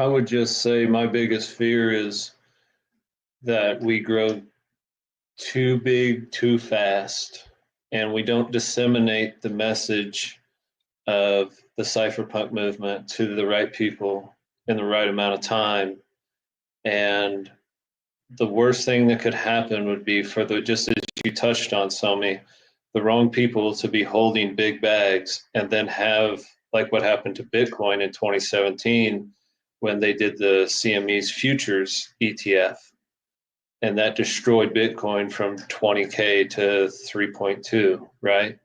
I would just say my biggest fear is that we grow too big, too fast, and we don't disseminate the message of the cypherpunk movement to the right people in the right amount of time. And the worst thing that could happen would be for the, just as you touched on, Somi, the wrong people to be holding big bags and then have, like what happened to Bitcoin in 2017 when they did the CME's futures ETF. And that destroyed Bitcoin from 20K to 3.2, right?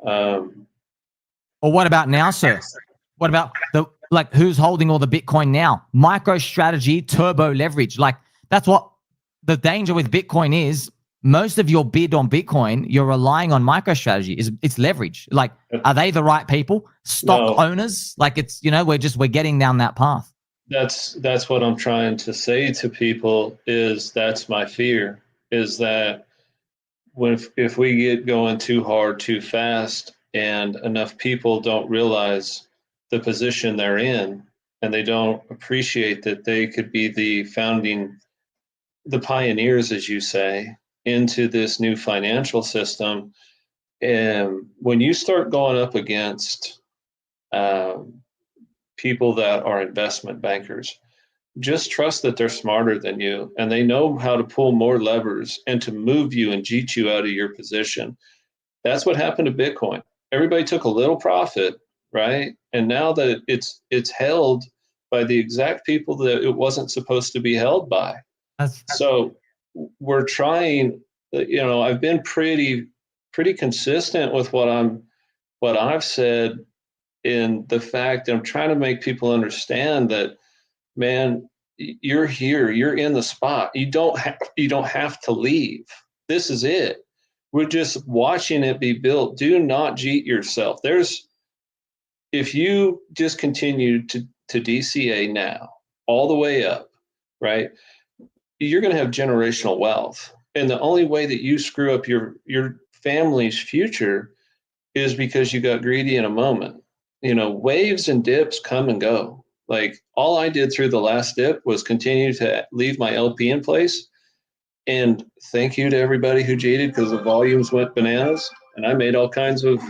Or what about now, sir? What about who's holding all the Bitcoin now? MicroStrategy, turbo leverage. Like, that's what the danger with Bitcoin is. Most of your bid on Bitcoin, you're relying on MicroStrategy. It's leverage. Like, are they the right people? Stock owners? Like, it's, we're getting down that path. That's what I'm trying to say to people is that's my fear, is that if we get going too hard, too fast, and enough people don't realize the position they're in, and they don't appreciate that they could be the pioneers, as you say, into this new financial system. And when you start going up against people that are investment bankers, just trust that they're smarter than you and they know how to pull more levers and to move you and cheat you out of your position. That's what happened to Bitcoin. Everybody took a little profit, right? And now that it's held by the exact people that it wasn't supposed to be held by. So we're trying, I've been pretty consistent with what I've said, in the fact that I'm trying to make people understand that, man, you're here, you're in the spot. You don't have to leave. This is it. We're just watching it be built. Do not cheat yourself. If you just continue to DCA now, all the way up, right? You're going to have generational wealth. And the only way that you screw up your family's future is because you got greedy in a moment. Waves and dips come and go. Like, all I did through the last dip was continue to leave my LP in place. And thank you to everybody who cheated, because the volumes went bananas and I made all kinds of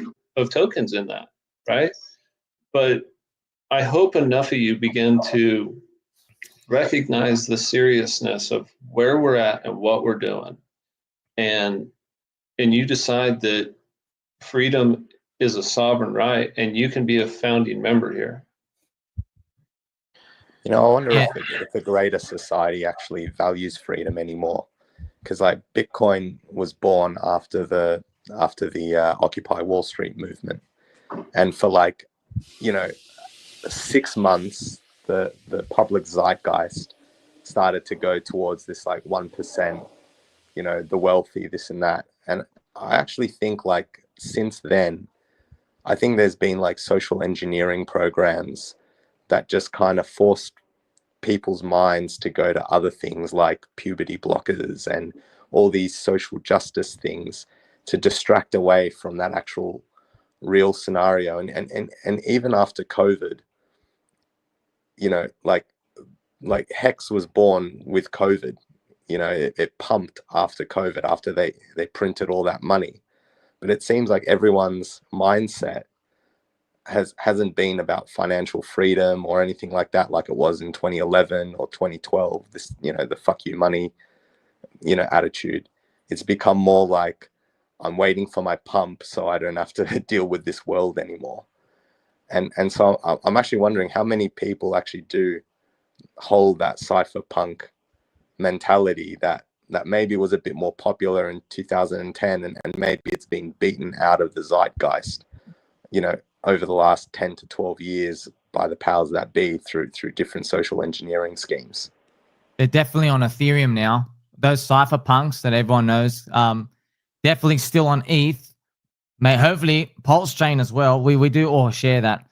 tokens in that, right? But I hope enough of you begin to recognize the seriousness of where we're at and what we're doing. And you decide that freedom is a sovereign right, and you can be a founding member here. I wonder if the greater society actually values freedom anymore, because like Bitcoin was born after the Occupy Wall Street movement, and for 6 months the public zeitgeist started to go towards this 1%, the wealthy, this and that. And I actually think since then, I think there's been social engineering programs that just kind of forced people's minds to go to other things like puberty blockers and all these social justice things to distract away from that actual real scenario. And even after COVID, Hex was born with COVID. It pumped after COVID, after they printed all that money. But it seems like everyone's mindset hasn't been about financial freedom or anything like that, like it was in 2011 or 2012. This, the fuck you money, attitude. It's become more like, I'm waiting for my pump so I don't have to deal with this world anymore. And so I'm actually wondering how many people actually do hold that cypherpunk mentality that maybe was a bit more popular in 2010 and maybe it's been beaten out of the zeitgeist, over the last 10 to 12 years by the powers that be through different social engineering schemes. They're definitely on Ethereum now. Those cypherpunks that everyone knows, definitely still on ETH. Hopefully Pulsechain as well. We do all share that.